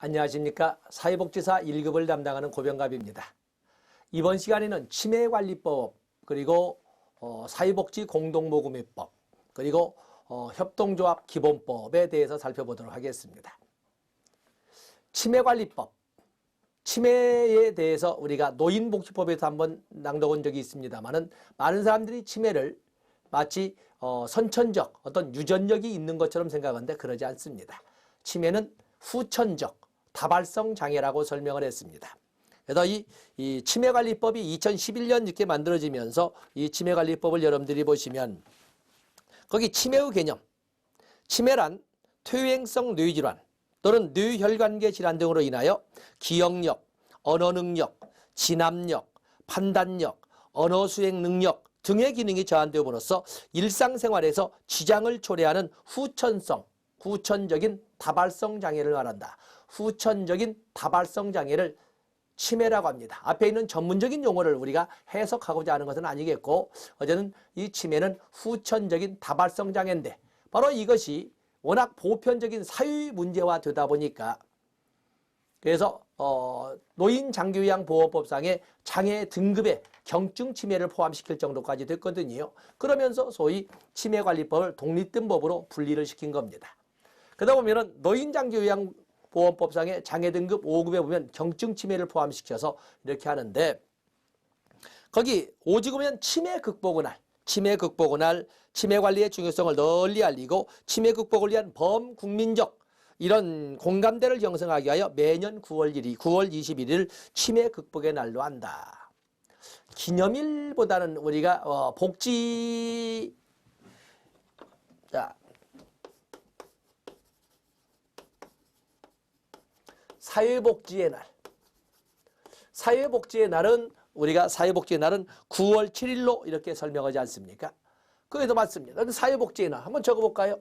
안녕하십니까. 사회복지사 1급을 담당하는 고병갑입니다. 이번 시간에는 치매관리법, 그리고 사회복지 공동모금회법, 그리고 협동조합 기본법에 대해서 살펴보도록 하겠습니다. 치매관리법, 치매에 대해서 우리가 노인복지법에서 한번 낭독한 적이 있습니다만은 많은 사람들이 치매를 마치 선천적 어떤 유전력이 있는 것처럼 생각하는데 그러지 않습니다. 치매는 후천적 다발성 장애라고 설명을 했습니다. 그래서 이 치매관리법이 2011년 이렇게 만들어지면서 이 치매관리법을 여러분들이 보시면 거기 치매의 개념, 치매란 퇴행성 뇌질환 또는 뇌혈관계 질환 등으로 인하여 기억력, 언어능력, 진압력, 판단력, 언어수행 능력 등의 기능이 저하됨으로써 일상생활에서 지장을 초래하는 후천적인 다발성 장애를 말한다. 후천적인 다발성 장애를 치매라고 합니다. 앞에 있는 전문적인 용어를 우리가 해석하고자 하는 것은 아니겠고, 어제는 이 치매는 후천적인 다발성 장애인데 바로 이것이 워낙 보편적인 사회 문제화 되다 보니까 그래서 노인장기요양보호법상의 장애 등급에 경증 치매를 포함시킬 정도까지 됐거든요. 그러면서 소위 치매관리법을 독립된 법으로 분리를 시킨 겁니다. 그러다 보면은 노인장기요양보험법상의 장애 등급 5급에 보면 경증 치매를 포함시켜서 이렇게 하는데, 거기 오직 보면 치매 극복을 할, 치매 관리의 중요성을 널리 알리고 치매 극복을 위한 범국민적 이런 공감대를 형성하기 위하여 매년 9월 21일 치매 극복의 날로 한다. 기념일보다는 우리가 사회복지의 날. 사회복지의 날은 우리가 사회복지의 날은 9월 7일로 이렇게 설명하지 않습니까? 그게도 맞습니다. 사회복지의 날 한번 적어볼까요?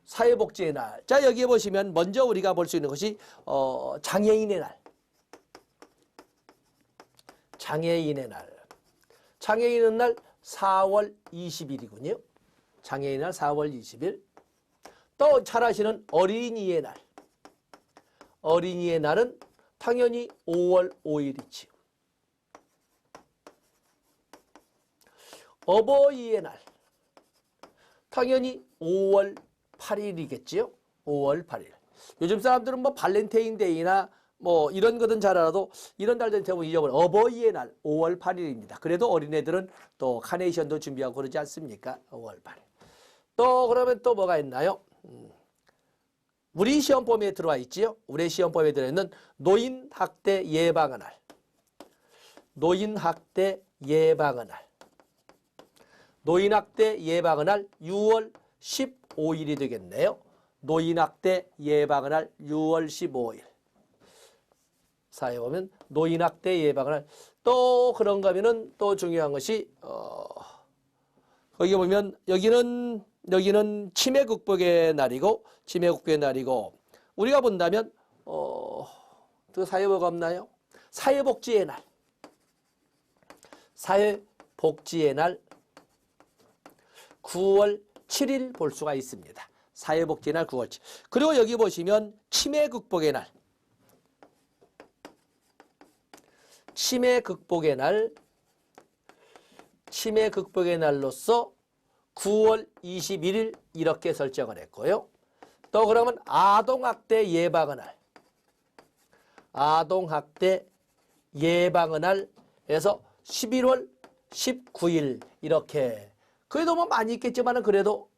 사회복지의 날. 자, 여기에 보시면 먼저 우리가 볼 수 있는 것이 장애인의 날. 장애인의 날. 장애인의 날 4월 20일이군요. 장애인의 날 4월 20일. 또 잘 아시는 어린이의 날. 어린이의 날은 당연히 5월 5일이지요. 어버이의 날. 당연히 5월 8일이겠지요. 5월 8일. 요즘 사람들은 뭐 발렌타인데이나 뭐 이런 거든 잘 알아도 이런 날들 대부분 잊어버려. 어버이의 날 5월 8일입니다. 그래도 어린애들은 또 카네이션도 준비하고 그러지 않습니까? 5월 8일. 또 그러면 또 뭐가 있나요? 우리 시험범위에 들어와 있지요. 우리 시험범위에 들어있는 노인학대 예방의 날. 노인학대 예방의 날. 노인학대 예방의 날 6월 15일이 되겠네요. 노인학대 예방의 날 6월 15일. 사회 보면 노인학대 예방의 날. 또 그런가 하면은 또 중요한 것이 거기 보면 여기는 치매 극복의 날이고 우리가 본다면 또 사회 뭐가 없나요? 사회복지의 날. 사회복지의 날 9월 7일 볼 수가 있습니다. 사회복지의 날 9월 7일. 그리고 여기 보시면 치매 극복의 날. 치매 극복의 날로서 9월 21일 이렇게 설정을 했고요. 또 그러면 아동학대 예방의 날. 아동학대 예방의 날에서 11월 19일 이렇게. 그래도 뭐 많이 있겠지만은 그래도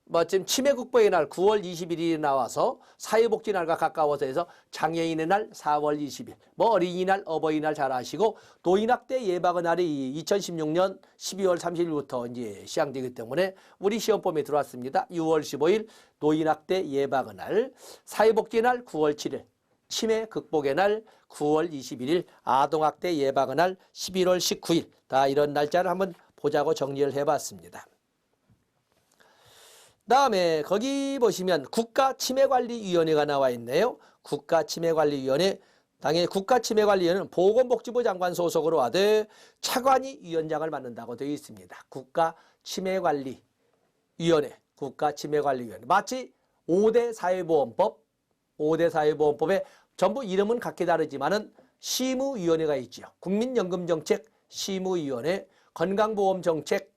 마침 치매 극복의 날 9월 21일이 나와서 사회복지 날과 가까워서 해서 장애인의 날 4월 20일, 뭐 어린이날, 어버이날 잘 아시고, 노인학대 예방의 날이 2016년 12월 30일부터 이제 시행되기 때문에 우리 시험범위에 들어왔습니다. 6월 15일 노인학대 예방의 날, 사회복지의 날 9월 7일, 치매 극복의 날 9월 21일, 아동학대 예방의 날 11월 19일. 다 이런 날짜를 한번 보자고 정리를 해봤습니다. 다음에 거기 보시면 국가치매관리위원회가 나와 있네요. 국가치매관리위원회. 당연히 국가치매관리위원회는 보건복지부 장관 소속으로 하되 차관이 위원장을 맡는다고 되어 있습니다. 국가치매관리위원회. 마치 5대 사회보험법, 5대 사회보험법에 전부 이름은 각기 다르지만은 시무위원회가 있죠. 국민연금정책 시무위원회, 건강보험정책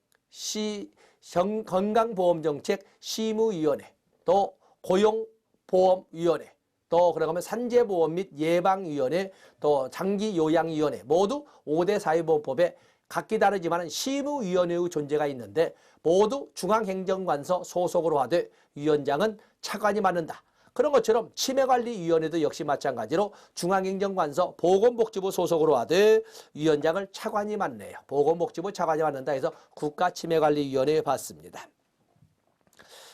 건강보험정책 시무위원회, 또 고용보험위원회, 또 그러면 산재보험 및 예방위원회, 또 장기요양위원회 모두 5대 사회보험법에 각기 다르지만 시무위원회의 존재가 있는데 모두 중앙행정관서 소속으로 하되 위원장은 차관이 맡는다. 그런 것처럼 치매관리위원회도 역시 마찬가지로 중앙행정관서 보건복지부 소속으로 하되 위원장을 차관이 맡네요. 보건복지부 차관이 맡는다 해서 국가치매관리위원회에 받습니다.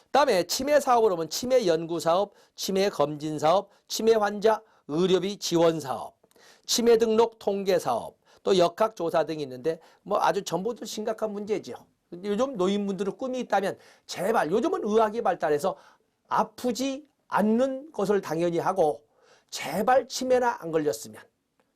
다음에 치매사업으로 보면 치매연구사업, 치매검진사업, 치매환자 의료비 지원사업, 치매등록 통계사업, 또 역학조사 등이 있는데 뭐 아주 전부들 심각한 문제죠. 요즘 노인분들의 꿈이 있다면 제발 요즘은 의학이 발달해서 아프지 않는 것을 당연히 하고 제발 치매나 안 걸렸으면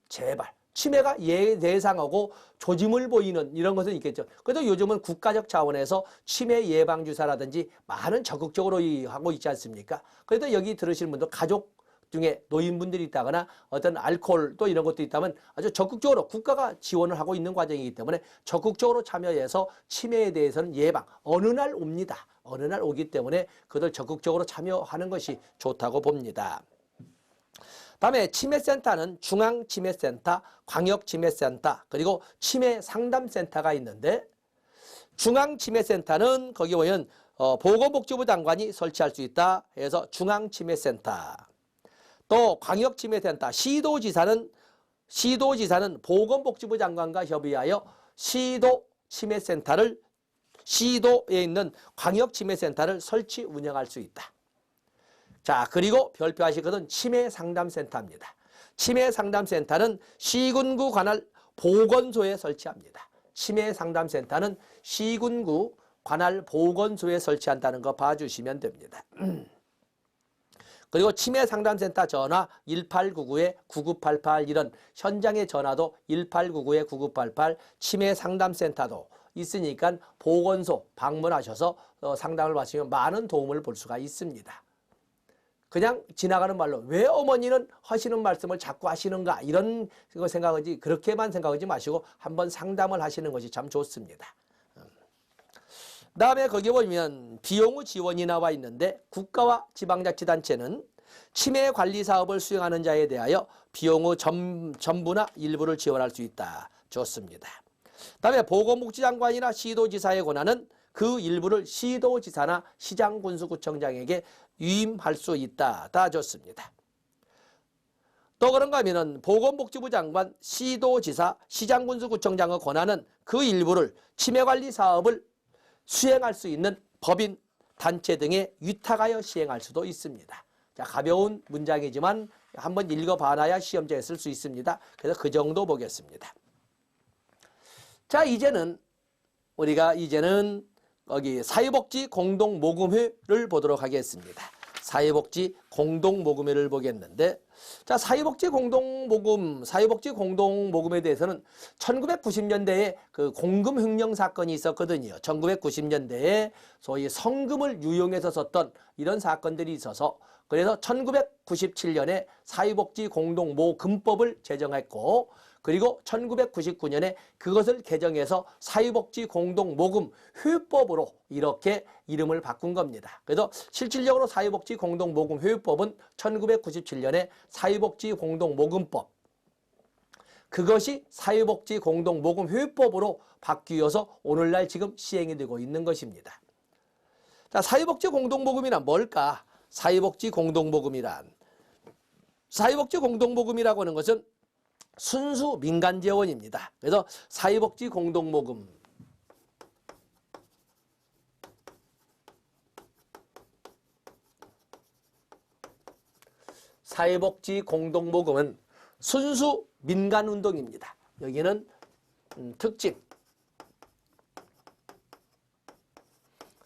제발 치매가 예상하고 조짐을 보이는 이런 것은 있겠죠. 그래도 요즘은 국가적 차원에서 치매 예방주사라든지 많은 적극적으로 하고 있지 않습니까? 그래도 여기 들으시는 분들 가족 중에 노인분들이 있다거나 어떤 알코올 또 이런 것도 있다면 아주 적극적으로 국가가 지원을 하고 있는 과정이기 때문에 적극적으로 참여해서 치매에 대해서는 예방 어느 날 옵니다. 어느 날 오기 때문에 그들 적극적으로 참여하는 것이 좋다고 봅니다. 다음에 치매센터는 중앙치매센터, 광역치매센터, 그리고 치매상담센터가 있는데 중앙치매센터는 거기 보면 보건복지부 장관이 설치할 수 있다 해서 중앙치매센터. 또 광역치매센터, 시도지사는 보건복지부 장관과 협의하여 시도치매센터를 시도에 있는 광역치매센터를 설치 운영할 수 있다. 자, 그리고 별표하실 것은 치매상담센터입니다. 치매상담센터는 시군구 관할 보건소에 설치합니다. 치매상담센터는 시군구 관할 보건소에 설치한다는 거 봐주시면 됩니다. 그리고 치매상담센터 전화 1899-9988 이런 현장의 전화도 1899-9988 치매상담센터도 있으니까 보건소 방문하셔서 상담을 받으시면 많은 도움을 볼 수가 있습니다. 그냥 지나가는 말로 왜 어머니는 하시는 말씀을 자꾸 하시는가 이런 생각하지 그렇게만 생각하지 마시고 한번 상담을 하시는 것이 참 좋습니다. 다음에 거기 보면 비용의 지원이 나와 있는데 국가와 지방자치단체는 치매관리사업을 수행하는 자에 대하여 비용의 전부나 일부를 지원할 수 있다. 좋습니다. 다음에 보건복지장관이나 시도지사의 권한은 그 일부를 시도지사나 시장군수구청장에게 위임할 수 있다. 다 좋습니다. 또 그런가 하면은 보건복지부 장관, 시도지사, 시장군수구청장의 권한은 그 일부를 치매관리 사업을 수행할 수 있는 법인, 단체 등에 위탁하여 시행할 수도 있습니다. 자, 가벼운 문장이지만 한번 읽어봐놔야 시험지에 쓸 수 있습니다. 그래서 그 정도 보겠습니다. 자, 우리가 여기 사회복지 공동모금회를 보도록 하겠습니다. 사회복지 공동모금회를 보겠는데, 자, 사회복지 공동모금에 대해서는 1990년대에 그 공금횡령 사건이 있었거든요. 1990년대에 소위 성금을 유용해서 썼던 이런 사건들이 있어서 그래서 1997년에 사회복지 공동모금법을 제정했고 그리고 1999년에 그것을 개정해서 사회복지 공동모금 회법으로 이렇게 이름을 바꾼 겁니다. 그래서 실질적으로 사회복지 공동모금 회법은 1997년에 사회복지 공동모금법 그것이 사회복지 공동모금 회법으로 바뀌어서 오늘날 지금 시행이 되고 있는 것입니다. 자, 사회복지 공동모금이란 뭘까? 사회복지 공동모금이라고 하는 것은 순수 민간재원입니다. 그래서 사회복지 공동모금 사회복지 공동모금은 순수 민간운동입니다. 여기는 특징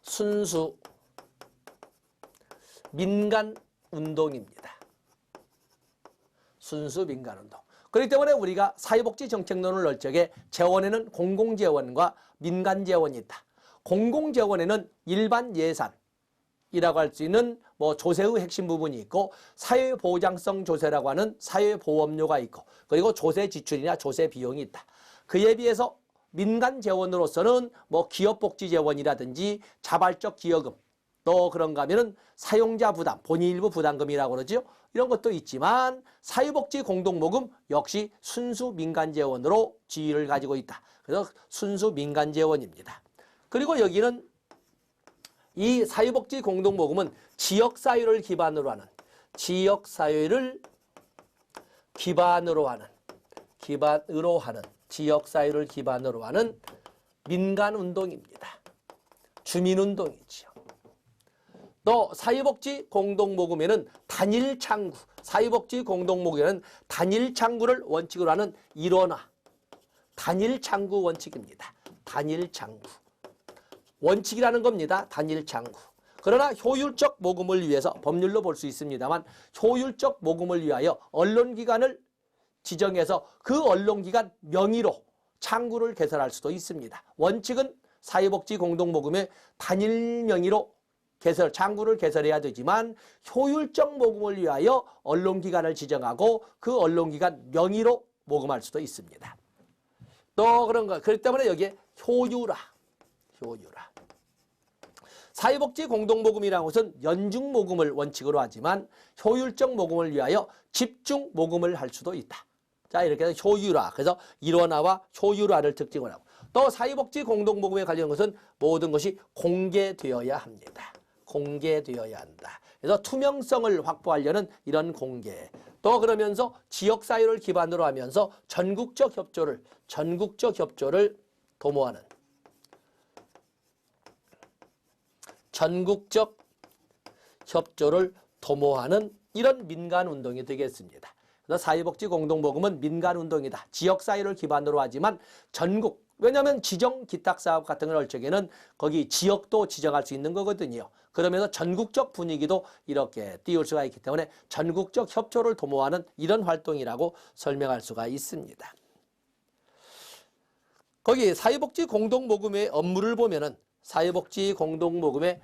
순수 민간운동입니다. 순수 민간운동. 그렇기 때문에 우리가 사회복지 정책론을 넣을 적에 재원에는 공공재원과 민간재원이 있다. 공공재원에는 일반 예산, 이라고 할 수 있는 뭐 조세의 핵심 부분이 있고 사회보장성 조세라고 하는 사회보험료가 있고 그리고 조세 지출이나 조세 비용이 있다. 그에 비해서 민간 재원으로서는 뭐 기업복지 재원이라든지 자발적 기여금 또 그런가 하면은 사용자 부담, 본인 일부 부담금이라고 그러죠. 이런 것도 있지만 사회복지 공동모금 역시 순수 민간 재원으로 지위를 가지고 있다. 그래서 순수 민간 재원입니다. 그리고 여기는 이 사회복지 공동모금은 지역사회를 기반으로 하는 지역사회를 기반으로 하는 민간운동입니다. 주민운동이지요. 또 사회복지 공동모금에는 단일 창구, 사회복지 공동모금에는 단일 창구를 원칙으로 하는 일원화, 단일 창구 원칙입니다. 단일 창구. 원칙이라는 겁니다. 단일 창구. 그러나 효율적 모금을 위해서 법률로 볼 수 있습니다만 효율적 모금을 위하여 언론기관을 지정해서 그 언론기관 명의로 창구를 개설할 수도 있습니다. 원칙은 사회복지 공동모금의 단일 명의로 창구를 개설해야 되지만 효율적 모금을 위하여 언론기관을 지정하고 그 언론기관 명의로 모금할 수도 있습니다. 또 그런 거. 그렇기 때문에 여기에 효율화. 사회복지 공동모금이라는 것은 연중모금을 원칙으로 하지만 효율적 모금을 위하여 집중모금을 할 수도 있다. 자, 이렇게 해서 효율화. 그래서 일원화와 효율화를 특징을 하고 또 사회복지 공동모금에 관련된 것은 모든 것이 공개되어야 합니다. 공개되어야 한다. 그래서 투명성을 확보하려는 이런 공개. 또 그러면서 지역사회를 기반으로 하면서 전국적 협조를 도모하는 전국적 협조를 도모하는 이런 민간운동이 되겠습니다. 그래서 사회복지 공동모금은 민간운동이다. 지역사회를 기반으로 하지만 전국, 왜냐하면 지정 기탁사업 같은 걸 할 적에는 거기 지역도 지정할 수 있는 거거든요. 그러면서 전국적 분위기도 이렇게 띄울 수가 있기 때문에 전국적 협조를 도모하는 이런 활동이라고 설명할 수가 있습니다. 거기 사회복지 공동모금의 업무를 보면은 사회복지 공동모금의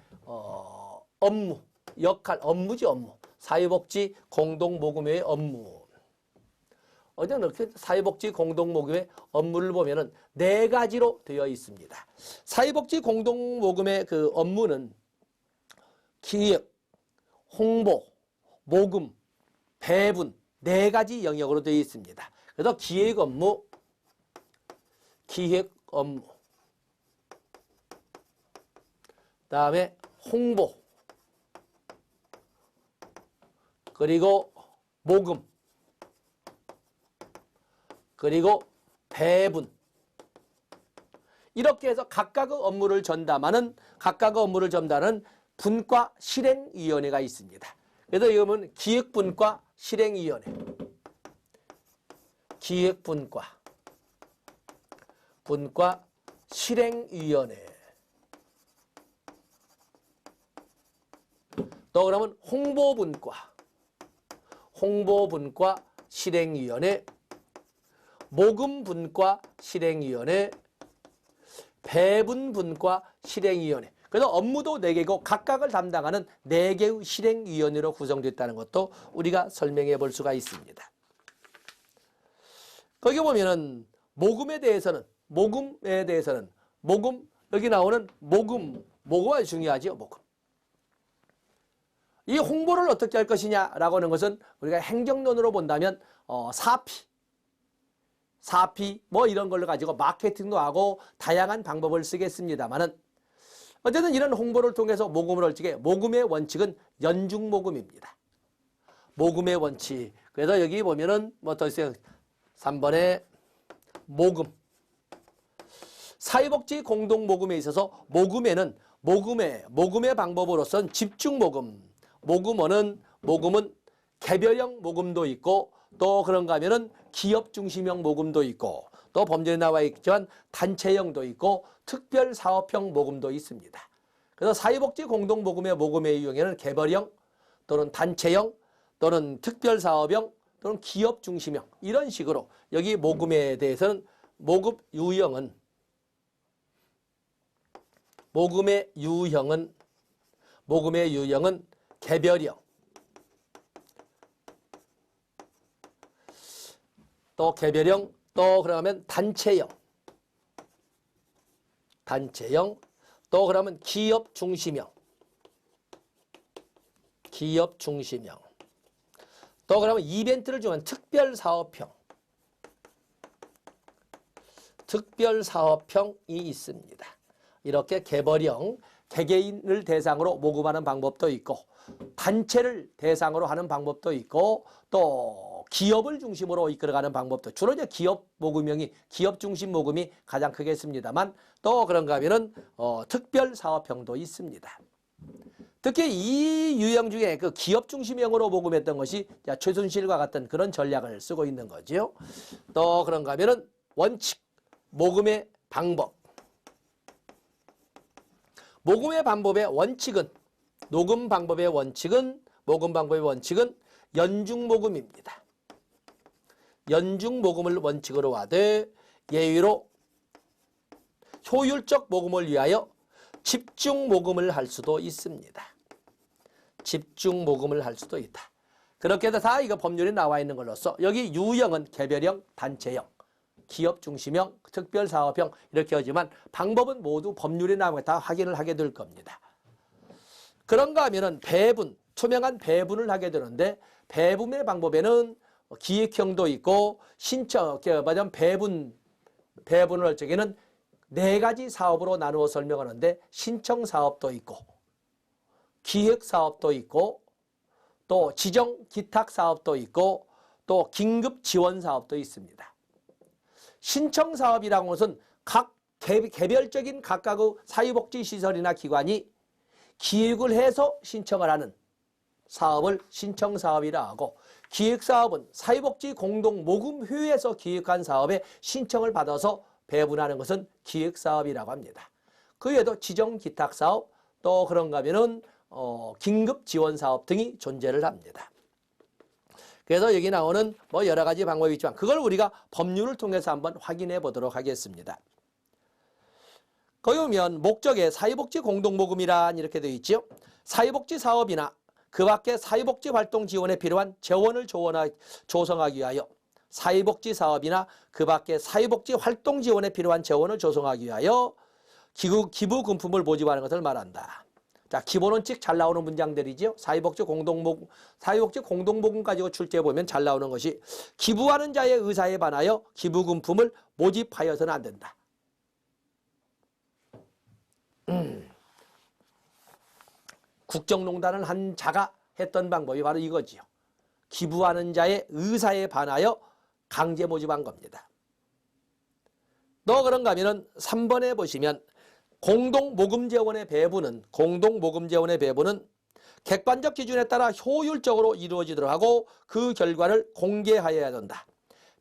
업무, 역할, 업무지 업무. 사회복지 공동모금의 업무. 어제 이렇게 사회복지 공동모금의 업무를 보면은 4가지로 되어 있습니다. 사회복지 공동모금의 그 업무는 기획, 홍보, 모금, 배분 4가지 영역으로 되어 있습니다. 그래서 기획 업무, 다음에 홍보, 그리고 모금, 그리고 배분. 이렇게 해서 각각의 업무를 전담하는 분과 실행위원회가 있습니다. 그래서 이거는 기획분과 실행위원회. 분과 실행위원회. 또 그러면 홍보분과 실행위원회, 모금분과 실행위원회, 배분분과 실행위원회. 그래서 업무도 4개고 각각을 담당하는 4개의 실행위원회로 구성됐다는 것도 우리가 설명해 볼 수가 있습니다. 거기 보면은 모금에 대해서는 여기 나오는 모금이 중요하죠. 모금. 이 홍보를 어떻게 할 것이냐라고 하는 것은 우리가 행정론으로 본다면 사피 뭐 이런 걸로 가지고 마케팅도 하고 다양한 방법을 쓰겠습니다만은 어쨌든 이런 홍보를 통해서 모금을 할 적에 모금의 원칙은 연중모금입니다. 모금의 원칙. 그래서 여기 보면은 뭐 더 있어요. 3번에 모금. 사회복지 공동모금에 있어서 모금의 방법으로선 집중모금. 모금은 개별형 모금도 있고 또 그런가 하면은 기업 중심형 모금도 있고 또 범죄에 나와 있지만 단체형도 있고 특별사업형 모금도 있습니다. 그래서 사회복지 공동모금의 유형에는 개별형 또는 단체형 또는 특별사업형 또는 기업 중심형 이런 식으로 여기 모금에 대해서는 모금의 유형은 모금의 유형은 개별형, 또 개별형, 또 그러면 단체형, 또 그러면 기업 중심형, 또 그러면 이벤트를 중요한 특별사업형이 있습니다. 이렇게 개별형, 개개인을 대상으로 모금하는 방법도 있고 단체를 대상으로 하는 방법도 있고 또 기업을 중심으로 이끌어가는 방법도, 주로 이제 기업 모금형이, 기업 중심 모금이 가장 크겠습니다만 또 그런가 하면은 특별사업형도 있습니다. 특히 이 유형 중에 그 기업 중심형으로 모금했던 것이 최순실과 같은 그런 전략을 쓰고 있는 거죠. 또 그런가 하면은 원칙, 모금의 방법. 모금의 방법의 원칙은, 모금 방법의 원칙은 연중모금입니다. 연중모금을 원칙으로 하되 예외로 효율적 모금을 위하여 집중모금을 할 수도 있습니다. 집중모금을 할 수도 있다. 그렇게 해서 다 이거 법률에 나와 있는 걸로써 여기 유형은 개별형, 단체형, 기업 중심형, 특별사업형 이렇게 하지만 방법은 모두 법률에 나오면 다 확인을 하게 될 겁니다. 그런가 하면은 배분, 투명한 배분을 하게 되는데 배분의 방법에는 기획형도 있고 신청, 말하자면 배분을 할 적에는 4가지 사업으로 나누어 설명하는데 신청사업도 있고 기획사업도 있고 또 지정기탁사업도 있고 또 긴급지원사업도 있습니다. 신청사업이라는 것은 각 개별적인 각각의 사회복지시설이나 기관이 기획을 해서 신청을 하는 사업을 신청사업이라 하고, 기획사업은 사회복지공동모금회에서 기획한 사업에 신청을 받아서 배분하는 것은 기획사업이라고 합니다. 그 외에도 지정기탁사업, 또 그런가 하면은 긴급지원사업 등이 존재를 합니다. 그래서 여기 나오는 뭐 여러 가지 방법이 있지만 그걸 우리가 법률을 통해서 한번 확인해 보도록 하겠습니다. 거기 보면 목적에 사회복지공동모금이란 이렇게 되어 있죠. 사회복지사업이나 그 밖에 사회복지활동 지원에 필요한 재원을 조성하기 위하여, 사회복지사업이나 그 밖에 사회복지활동 지원에 필요한 재원을 조성하기 위하여 기부금품을 모집하는 것을 말한다. 자, 기본원칙 잘 나오는 문장들이죠. 사회복지 공동모금 가지고 출제해 보면 잘 나오는 것이 기부하는 자의 의사에 반하여 기부금품을 모집하여서는 안 된다. 국정농단을 한 자가 했던 방법이 바로 이거지요. 기부하는 자의 의사에 반하여 강제 모집한 겁니다. 또 그런가 하면은 3번에 보시면 공동모금재원의 배분은 객관적 기준에 따라 효율적으로 이루어지도록 하고 그 결과를 공개하여야 된다.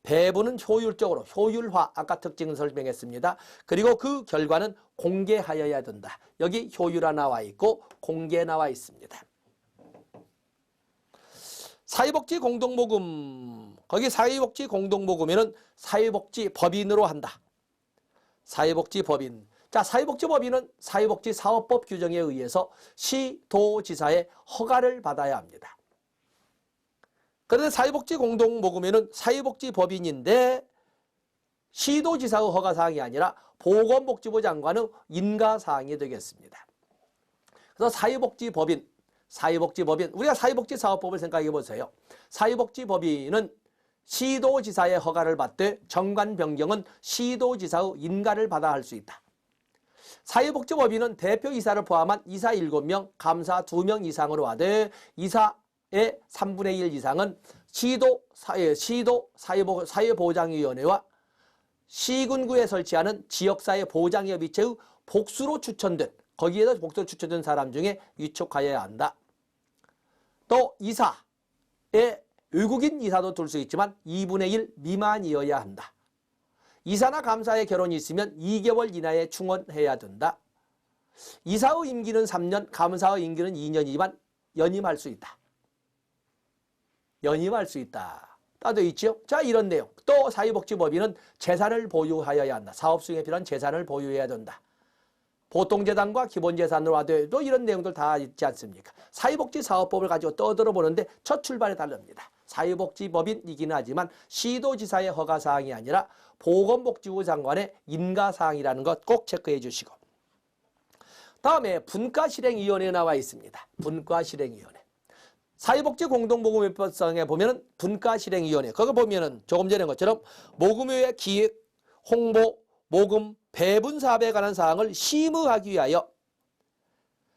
배분은 효율적으로, 효율화, 아까 특징을 설명했습니다. 그리고 그 결과는 공개하여야 된다. 여기 효율화 나와 있고 공개 나와 있습니다. 사회복지 공동모금, 거기 사회복지 공동모금에는 사회복지법인으로 한다. 사회복지법인. 자, 사회복지법인은 사회복지사업법 규정에 의해서 시도지사의 허가를 받아야 합니다. 그런데 사회복지 공동모금에는 사회복지법인인데 시도지사의 허가사항이 아니라 보건복지부 장관의 인가사항이 되겠습니다. 그래서 사회복지법인, 우리가 사회복지사업법을 생각해 보세요. 사회복지법인은 시도지사의 허가를 받되 정관 변경은 시도지사의 인가를 받아 할 수 있다. 사회복지법인은 대표이사를 포함한 이사 7명, 감사 2명 이상으로 하되 이사의 3분의 1 이상은 시도 사회보장위원회와 시군구에 설치하는 지역사회보장협의체의 복수로 추천된, 거기에서 복수로 추천된 사람 중에 위촉하여야 한다. 또 이사에 외국인 이사도 둘 수 있지만 2분의 1 미만이어야 한다. 이사나 감사의 결혼이 있으면 2개월 이내에 충원해야 된다. 이사의 임기는 3년, 감사의 임기는 2년이지만 연임할 수 있다. 따져 있죠. 자, 이런 내용. 또 사회복지법인은 재산을 보유하여야 한다. 사업 수행에 필요한 재산을 보유해야 된다. 보통재산과 기본재산으로 하더라도 이런 내용들 다 있지 않습니까? 사회복지사업법을 가지고 떠들어 보는데 첫 출발이 다릅니다. 사회복지법인이긴 하지만 시도지사의 허가사항이 아니라 보건복지부 장관의 인가사항이라는 것 꼭 체크해 주시고, 다음에 분과실행위원회에 나와 있습니다. 분과실행위원회. 사회복지공동모금협법상에 보면은 분과실행위원회, 거기 보면은 조금 전에 한 것처럼 모금회의 기획, 홍보, 모금, 배분 사업에 관한 사항을 심의하기 위하여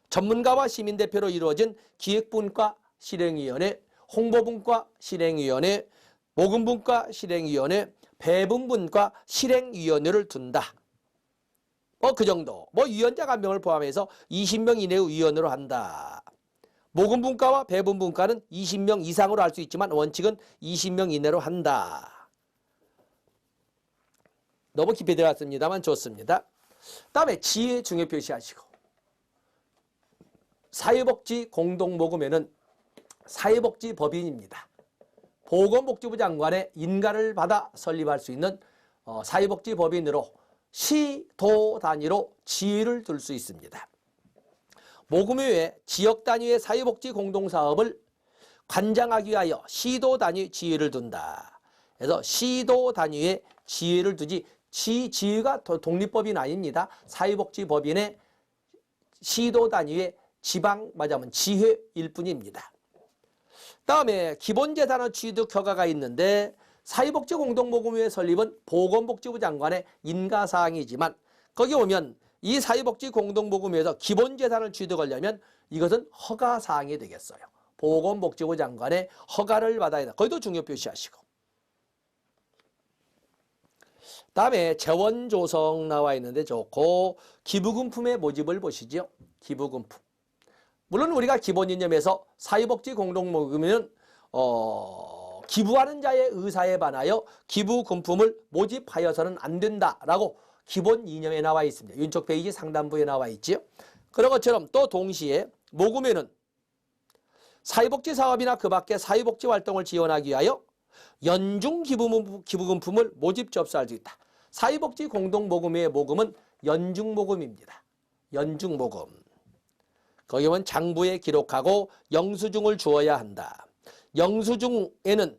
전문가와 시민대표로 이루어진 기획분과 실행위원회, 홍보분과 실행위원회, 모금분과 실행위원회, 배분분과 실행위원회를 둔다. 그 정도. 위원장 한 명을 포함해서 20명 이내의 위원으로 한다. 모금분과와 배분분과는 20명 이상으로 할 수 있지만 원칙은 20명 이내로 한다. 너무 깊이 들어갔습니다만 좋습니다. 다음에 지혜 중요 표시하시고, 사회복지 공동모금회는 사회복지법인입니다. 보건복지부 장관의 인가를 받아 설립할 수 있는 사회복지법인으로 시, 도 단위로 지위를 둘 수 있습니다. 모금회의 지역 단위의 사회복지 공동사업을 관장하기 위하여 시도 단위 지위를 둔다. 그래서 시도 단위의 지위를 두지, 지위가 독립법인 아닙니다. 사회복지법인의 시도 단위의 지방 맞으면 지회일 뿐입니다. 다음에 기본재산의 취득 허가가 있는데, 사회복지공동모금회 설립은 보건복지부 장관의 인가사항이지만 거기 오면 이 사회복지공동모금회에서 기본재산을 취득하려면 이것은 허가사항이 되겠어요. 보건복지부 장관의 허가를 받아야 된다. 거기도 중요 표시하시고, 다음에 재원조성 나와 있는데 좋고, 기부금품의 모집을 보시죠. 기부금품. 물론 우리가 기본이념에서 사회복지공동모금회는 기부하는 자의 의사에 반하여 기부금품을 모집하여서는 안 된다라고 기본 이념에 나와 있습니다. 왼쪽 페이지 상단부에 나와 있지요. 그런 것처럼 또 동시에 모금회는 사회복지사업이나 그 밖의 사회복지활동을 지원하기 위하여 연중 기부금품을 모집 접수할 수 있다. 사회복지공동모금회의 모금은 연중모금입니다. 연중모금. 거기 보면 장부에 기록하고 영수증을 주어야 한다. 영수증에는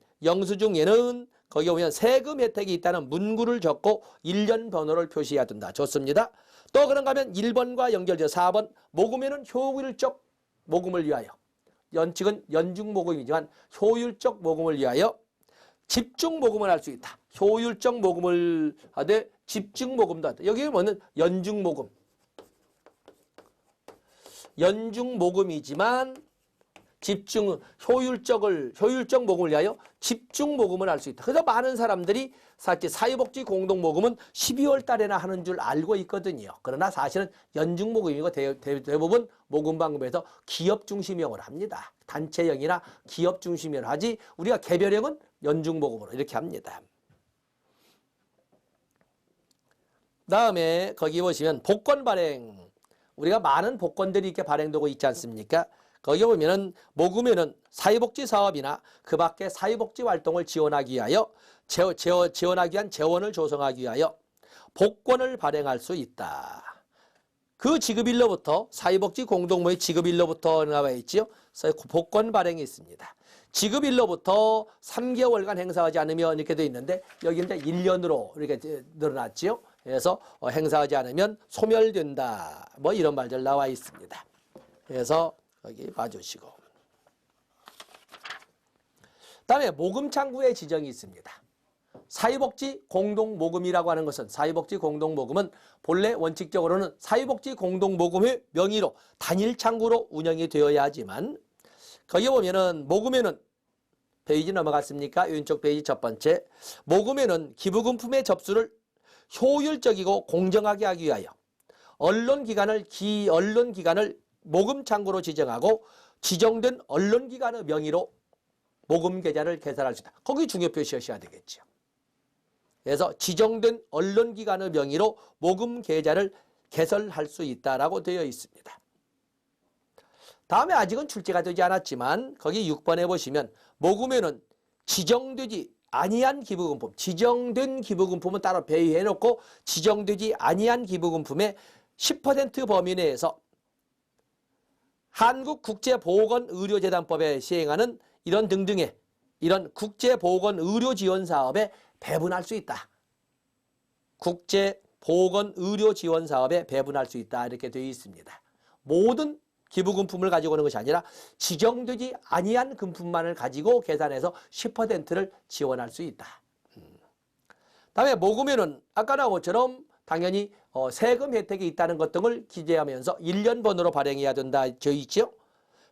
거기 보면 세금 혜택이 있다는 문구를 적고 1년 번호를 표시해야 된다. 좋습니다. 또 그런가 하면 1번과 연결되어 4번 모금에는 효율적 모금을 위하여, 원칙은 연중 모금이지만 효율적 모금을 위하여 집중 모금을 할 수 있다. 효율적 모금을 하되 집중 모금도 한다. 여기 보면 연중 모금. 연중 모금이지만 효율적 모금을 위하여 집중 모금을 할 수 있다. 그래서 많은 사람들이 사실 사회복지 공동모금은 12월 달에나 하는 줄 알고 있거든요. 그러나 사실은 연중 모금이고 대부분 모금 방법에서 기업 중심형으로 합니다. 단체형이나 기업 중심형으로 하지, 우리가 개별형은 연중 모금으로 이렇게 합니다. 다음에 거기 보시면 복권 발행. 우리가 많은 복권들이 이렇게 발행되고 있지 않습니까? 거기 보면은 모금회는 사회복지 사업이나 그 밖의 사회복지 활동을 지원하기 위하여 지원하기 위한 재원을 조성하기 위하여 복권을 발행할 수 있다. 그 지급일로부터 사회복지 공동모의 지급일로부터 나와 있지요. 복권 발행이 있습니다. 지급일로부터 3개월간 행사하지 않으면 이렇게 되어 있는데 여기 이제 1년으로 이렇게 늘어났지요. 그래서 행사하지 않으면 소멸된다. 뭐 이런 말들 나와 있습니다. 그래서 여기 봐주시고. 다음에 모금창구의 지정이 있습니다. 사회복지 공동모금이라고 하는 것은, 사회복지 공동모금은 본래 원칙적으로는 사회복지 공동모금의 명의로 단일 창구로 운영이 되어야 하지만, 거기 보면은 모금에는 페이지 넘어갔습니까? 왼쪽 페이지 첫 번째. 모금에는 기부금품의 접수를 효율적이고 공정하게 하기 위하여 언론기관을 모금창구로 지정하고 지정된 언론기관의 명의로 모금계좌를 개설할 수 있다. 거기 중요 표시하셔야 되겠죠. 그래서 지정된 언론기관의 명의로 모금계좌를 개설할 수 있다라고 되어 있습니다. 다음에 아직은 출제가 되지 않았지만 거기 6번에 보시면 모금에는 지정되지 아니한 기부금품, 지정된 기부금품은 따로 배의해놓고 지정되지 아니한 기부금품에 10% 범위 내에서 한국국제보건의료재단법에 시행하는 이런 등등의 이런 국제보건의료지원사업에 배분할 수 있다. 국제보건의료지원사업에 배분할 수 있다. 이렇게 되어 있습니다. 모든 기부금품을 가지고 오는 것이 아니라 지정되지 아니한 금품만을 가지고 계산해서 10%를 지원할 수 있다. 다음에 모금에는 아까 나온 것처럼 당연히 세금 혜택이 있다는 것 등을 기재하면서 1년번호로 발행해야 된다 되어 있죠.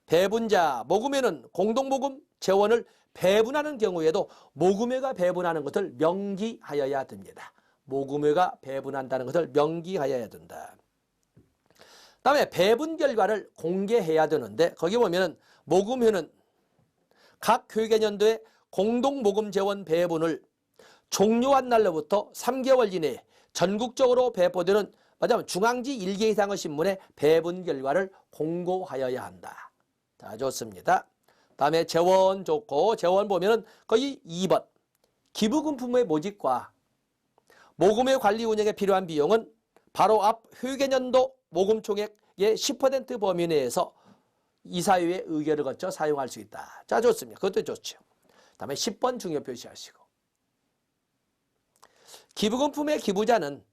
배분자, 모금에는 공동모금 재원을 배분하는 경우에도 모금회가 배분하는 것을 명기하여야 됩니다. 모금회가 배분한다는 것을 명기하여야 된다. 다음에 배분 결과를 공개해야 되는데 거기 보면은 모금회는 각 회계년도에 공동모금 재원 배분을 종료한 날로부터 3개월 이내에 전국적으로 배포되는 중앙지 1개 이상의 신문에 배분 결과를 공고하여야 한다. 자, 좋습니다. 다음에 재원 좋고 재원 보면은 거의 2번 기부금품의 모집과 모금회 관리 운영에 필요한 비용은 바로 앞 회계년도 모금총액의 10% 범위 내에서 이사회의 의결을 거쳐 사용할 수 있다. 자, 좋습니다. 그것도 좋죠. 다음에 10번 중요 표시하시고 기부금품의 기부자는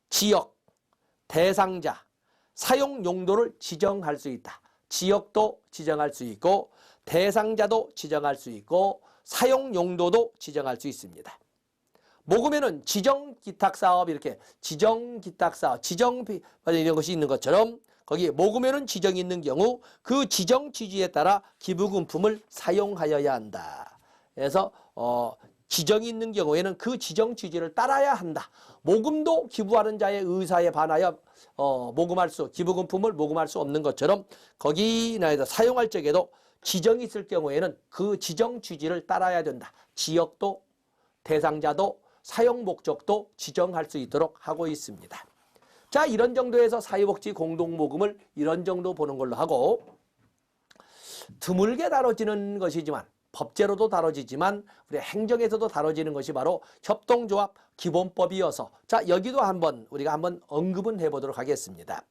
지역, 대상자, 사용 용도를 지정할 수 있다. 지역도 지정할 수 있고 대상자도 지정할 수 있고 사용 용도도 지정할 수 있습니다. 모금에는 지정기탁사업 이렇게 지정기탁사업, 이런 것이 있는 것처럼 거기 모금에는 지정이 있는 경우 그 지정 취지에 따라 기부금품을 사용하여야 한다. 그래서 지정이 있는 경우에는 그 지정 취지를 따라야 한다. 모금도 기부하는 자의 의사에 반하여 기부금품을 모금할 수 없는 것처럼 거기나에서 사용할 적에도 지정이 있을 경우에는 그 지정 취지를 따라야 된다. 지역도 대상자도 사용 목적도 지정할 수 있도록 하고 있습니다. 자, 이런 정도에서 사회복지 공동모금을 이런 정도 보는 걸로 하고 드물게 다뤄지는 것이지만 법제로도 다뤄지지만 우리 행정에서도 다뤄지는 것이 바로 협동조합 기본법이어서 자, 여기도 우리가 한번 언급은 해보도록 하겠습니다.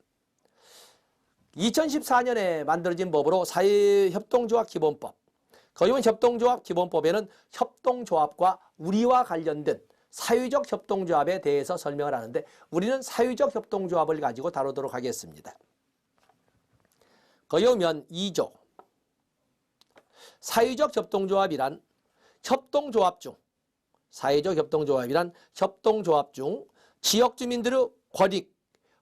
2014년에 만들어진 법으로 사회협동조합 기본법. 거기 보면 협동조합 기본법에는 협동조합과 우리와 관련된 사회적 협동조합에 대해서 설명을 하는데 우리는 사회적 협동조합을 가지고 다루도록 하겠습니다. 거기 보면 2조. 사회적 협동조합이란 협동조합 중 지역 주민들의 권익,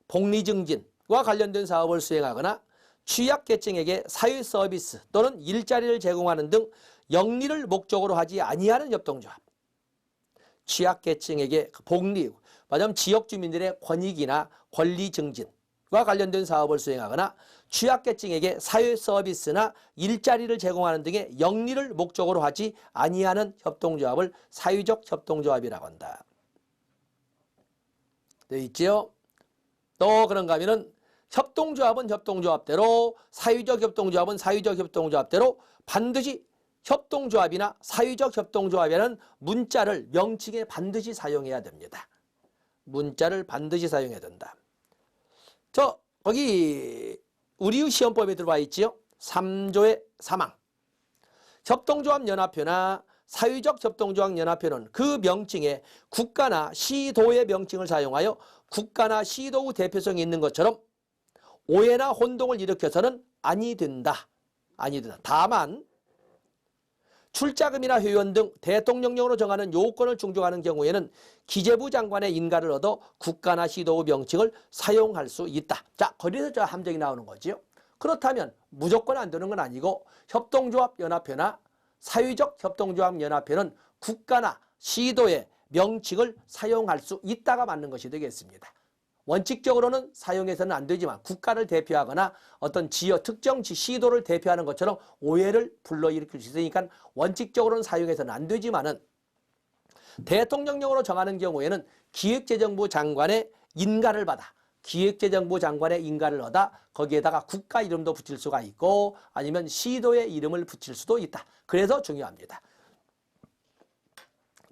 복리 증진과 관련된 사업을 수행하거나 취약계층에게 사회 서비스 또는 일자리를 제공하는 등 영리를 목적으로 하지 아니하는 협동조합. 취약계층에게 복리, 지역 주민들의 권익이나 권리 증진과 관련된 사업을 수행하거나 취약계층에게 사회 서비스나 일자리를 제공하는 등의 영리를 목적으로 하지 아니하는 협동조합을 사회적 협동조합이라고 한다. 되어 있지요? 또 그런가 하면은 협동조합은 협동조합대로 사회적 협동조합은 사회적 협동조합대로 반드시 협동조합이나 사회적 협동조합이라는 문자를 명칭에 반드시 사용해야 됩니다. 문자를 반드시 사용해야 된다. 거기 우리 시험법에 들어와 있지요. 3조의 3항. 협동조합연합회나 사회적 협동조합연합회는 그 명칭에 국가나 시도의 명칭을 사용하여 국가나 시도의 대표성이 있는 것처럼 오해나 혼동을 일으켜서는 아니 된다. 다만 출자금이나 회원 등 대통령령으로 정하는 요건을 충족하는 경우에는 기재부 장관의 인가를 얻어 국가나 시도의 명칭을 사용할 수 있다. 자, 거기서 저 함정이 나오는 거지요. 그렇다면 무조건 안 되는 건 아니고 협동조합연합회나 사회적 협동조합연합회는 국가나 시도의 명칭을 사용할 수 있다가 맞는 것이 되겠습니다. 원칙적으로는 사용해서는 안 되지만 국가를 대표하거나 어떤 지역 특정 시도를 대표하는 것처럼 오해를 불러일으킬 수 있으니까 원칙적으로는 사용해서는 안 되지만은 대통령령으로 정하는 경우에는 기획재정부 장관의 인가를 받아 기획재정부 장관의 인가를 얻어 거기에다가 국가 이름도 붙일 수가 있고 아니면 시도의 이름을 붙일 수도 있다. 그래서 중요합니다.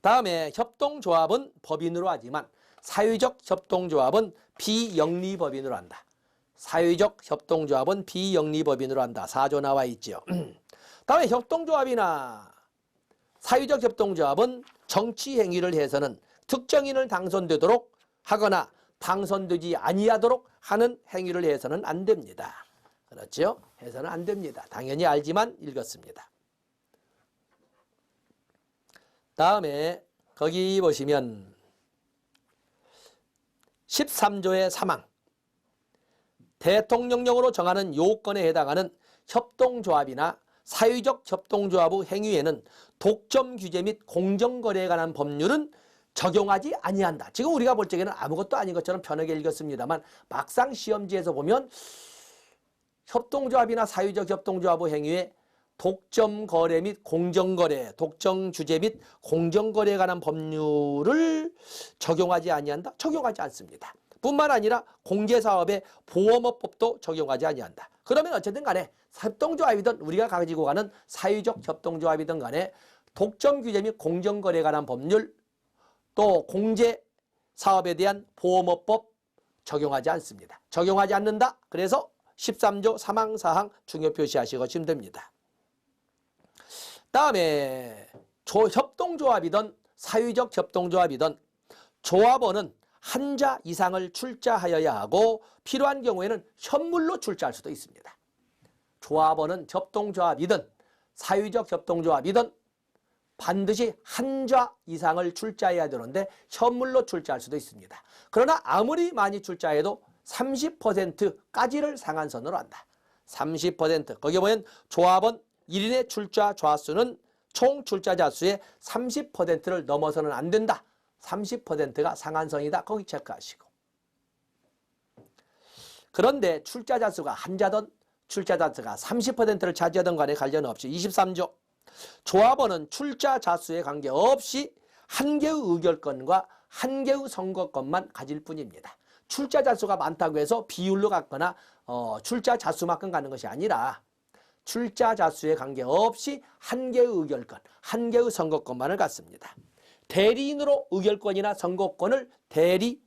다음에 협동조합은 법인으로 하지만 사회적 협동조합은 비영리법인으로 한다. 사회적 협동조합은 비영리법인으로 한다. 4조 나와 있죠. 다음에 협동조합이나 사회적 협동조합은 정치 행위를 해서는 특정인을 당선되도록 하거나 당선되지 아니하도록 하는 행위를 해서는 안 됩니다. 그렇죠? 해서는 안 됩니다. 당연히 알지만 읽었습니다. 다음에 거기 보시면 13조의 3항 대통령령으로 정하는 요건에 해당하는 협동조합이나 사회적 협동조합의 행위에는 독점 규제 및 공정거래에 관한 법률은 적용하지 아니한다. 지금 우리가 볼 적에는 아무것도 아닌 것처럼 편하게 읽었습니다만 막상 시험지에서 보면 협동조합이나 사회적 협동조합의 행위에 독점 거래 및 공정거래, 독점 규제 및 공정거래에 관한 법률을 적용하지 아니한다? 적용하지 않습니다. 뿐만 아니라 공제사업의 보험업법도 적용하지 아니한다. 그러면 어쨌든 간에 협동조합이든 우리가 가지고 가는 사회적 협동조합이든 간에 독점 규제 및 공정거래에 관한 법률 또 공제사업에 대한 보험업법 적용하지 않습니다. 적용하지 않는다. 그래서 13조 3항 4항 중요 표시하시고 힘듭니다. 다음에 협동조합이든 사회적 협동조합이든 조합원은 한 자 이상을 출자하여야 하고 필요한 경우에는 현물로 출자할 수도 있습니다. 조합원은 협동조합이든 사회적 협동조합이든 반드시 한 자 이상을 출자해야 되는데 현물로 출자할 수도 있습니다. 그러나 아무리 많이 출자해도 30%까지를 상한선으로 한다. 30%. 거기 보면 조합원 1인의 출자 좌수는 총 출자자 수의 30%를 넘어서는 안 된다. 30%가 상한선이다. 거기 체크하시고. 그런데 출자자 수가 한자든 출자자 수가 30%를 차지하던 간에 관련 없이 23조 조합원은 출자자 수에 관계없이 한 개의 의결권과 한 개의 선거권만 가질 뿐입니다. 출자자 수가 많다고 해서 비율로 갖거나 출자자 수만큼 가는 것이 아니라 출자자 수에 관계없이 한 개의 의결권, 한 개의 선거권만을 갖습니다. 대리인으로 의결권이나 선거권을 대리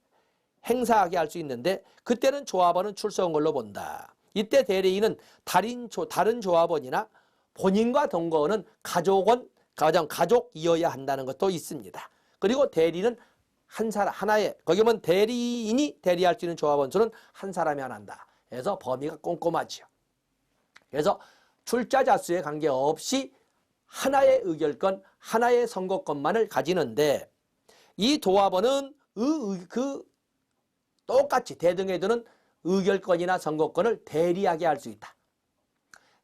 행사하게 할 수 있는데 그때는 조합원은 출석한 걸로 본다. 이때 대리인은 다른 조합원이나 본인과 동거는 가족원, 가족이어야 한다는 것도 있습니다. 그리고 대리는 한 사람 하나에 거기 보면 대리인이 대리할 수 있는 조합원 수는 한 사람이 하나다. 그래서 범위가 꼼꼼하지요. 그래서 출자자 수에 관계없이 하나의 의결권, 하나의 선거권만을 가지는데 이 조합원은 똑같이 대등에 두는 의결권이나 선거권을 대리하게 할 수 있다.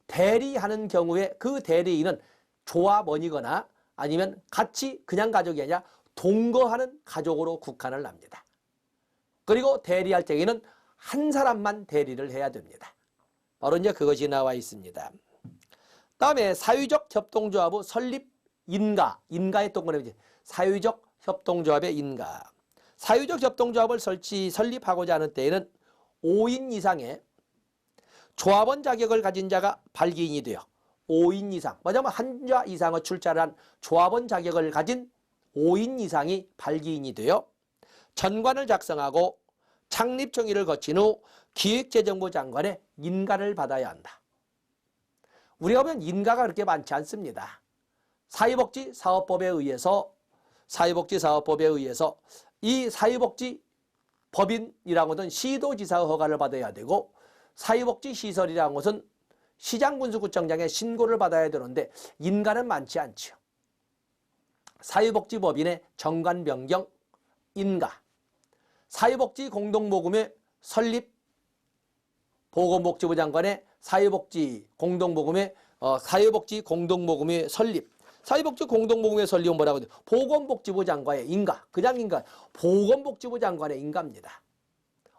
대리하는 경우에 그 대리인은 조합원이거나 아니면 같이 그냥 가족이 아니라 동거하는 가족으로 국한을 합니다. 그리고 대리할 때에는 한 사람만 대리를 해야 됩니다. 바로 이제 그것이 나와 있습니다. 다음에 사회적 협동조합의 설립 인가의 동그라미 사회적 협동조합의 인가. 사회적 협동조합을 설립하고자 하는 때에는 5인 이상의 조합원 자격을 가진 자가 발기인이 되어 5인 이상, 뭐냐면 한 자 이상의 출자를 한 조합원 자격을 가진 5인 이상이 발기인이 되어 전관을 작성하고 창립총회를 거친 후 기획재정부 장관의 인가를 받아야 한다. 우리가 보면 인가가 그렇게 많지 않습니다. 사회복지사업법에 의해서 이 사회복지법인이라는 것은 시도지사의 허가를 받아야 되고 사회복지시설이라는 것은 시장군수구청장의 신고를 받아야 되는데 인가는 많지 않죠. 사회복지법인의 정관 변경, 인가, 사회복지공동모금회 설립, 보건복지부 장관의 사회복지공동모금회 설립, 사회복지공동모금회 설립은 뭐라고 해요? 보건복지부 장관의 인가, 그냥 인가, 보건복지부 장관의 인가입니다.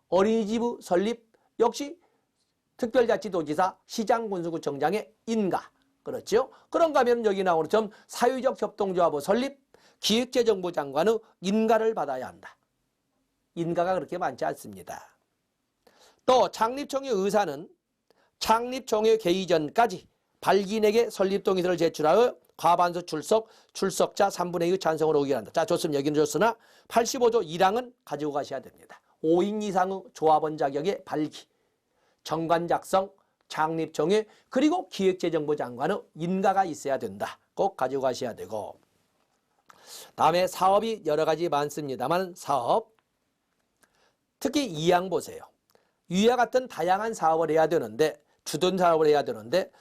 어린이집 설립 역시 특별자치도지사 시장군수구청장의 인가. 그렇죠? 그런가 하면 여기 나오는 점 사회적 협동조합의 설립, 기획재정부 장관의 인가를 받아야 한다. 인가가 그렇게 많지 않습니다. 또 창립총회 의사는 창립총회 개의 전까지 발기인에게 설립동의서를 제출하여 과반수 출석자 3분의 2의 찬성으로 의결한다. 자, 좋습니다. 여기는 좋으나 85조 1항은 가지고 가셔야 됩니다. 5인 이상의 조합원 자격의 발기, 정관 작성, 창립총회, 그리고 기획재정부 장관의 인가가 있어야 된다. 꼭 가지고 가셔야 되고, 다음에 사업이 여러 가지 많습니다만 사업, 특히 2항 보세요. 위와 같은 다양한 사업을 해야 되는데, 주된 사업을 해야 되는데,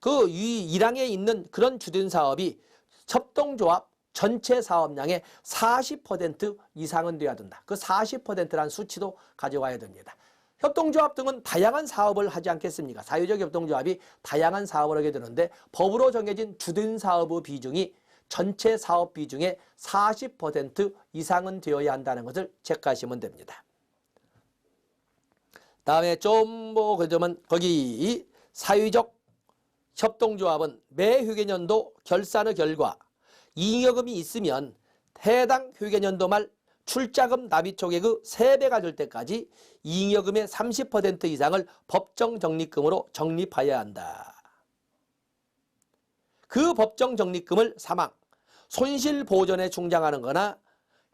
그 1항에 있는 그런 주된 사업이 협동조합 전체 사업량의 40% 이상은 돼야 된다. 그 40%라는 수치도 가져가야 됩니다. 협동조합 등은 다양한 사업을 하지 않겠습니까? 사회적 협동조합이 다양한 사업을 하게 되는데 법으로 정해진 주된 사업의 비중이 전체 사업 비중의 40% 이상은 되어야 한다는 것을 체크하시면 됩니다. 다음에 좀 뭐 그러면 거기 사회적 협동조합은 매 회계연도 결산의 결과 잉여금이 있으면 해당 회계연도 말 출자금 납입 총액의 3배가 될 때까지 잉여금의 30% 이상을 법정 적립금으로 적립하여야 한다. 그 법정 적립금을 사망, 손실 보전에 충당하는 거나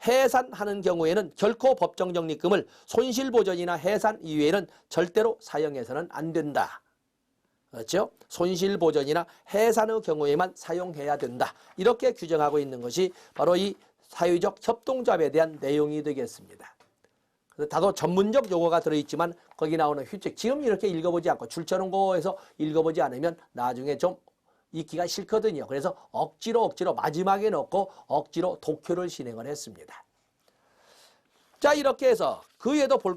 해산하는 경우에는 결코 법정 적립금을 손실 보전이나 해산 이외에는 절대로 사용해서는 안 된다. 그렇죠? 손실 보전이나 해산의 경우에만 사용해야 된다. 이렇게 규정하고 있는 것이 바로 이 사회적 협동조합에 대한 내용이 되겠습니다. 다소 전문적 용어가 들어있지만 거기 나오는 휴책, 지금 이렇게 읽어보지 않고 출처론고에서 읽어보지 않으면 나중에 좀 읽기가 싫거든요. 그래서 억지로 마지막에 넣고 억지로 독효를 진행을 했습니다. 자, 이렇게 해서 그 외에도 볼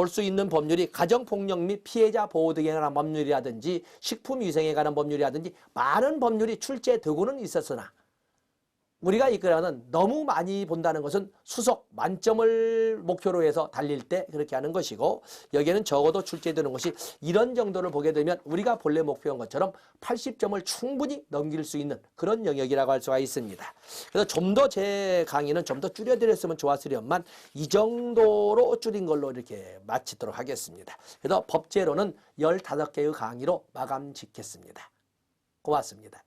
수 있는 법률이 가정폭력 및 피해자 보호 등에 관한 법률이라든지 식품위생에 관한 법률이라든지 많은 법률이 출제되고는 있었으나 우리가 이거는 너무 많이 본다는 것은 수석 만점을 목표로 해서 달릴 때 그렇게 하는 것이고, 여기에는 적어도 출제되는 것이 이런 정도를 보게 되면 우리가 본래 목표한 것처럼 80점을 충분히 넘길 수 있는 그런 영역이라고 할 수가 있습니다. 그래서 좀 더 제 강의는 좀 더 줄여드렸으면 좋았으련만 이 정도로 줄인 걸로 이렇게 마치도록 하겠습니다. 그래서 법제로는 15개의 강의로 마감 짓겠습니다. 고맙습니다.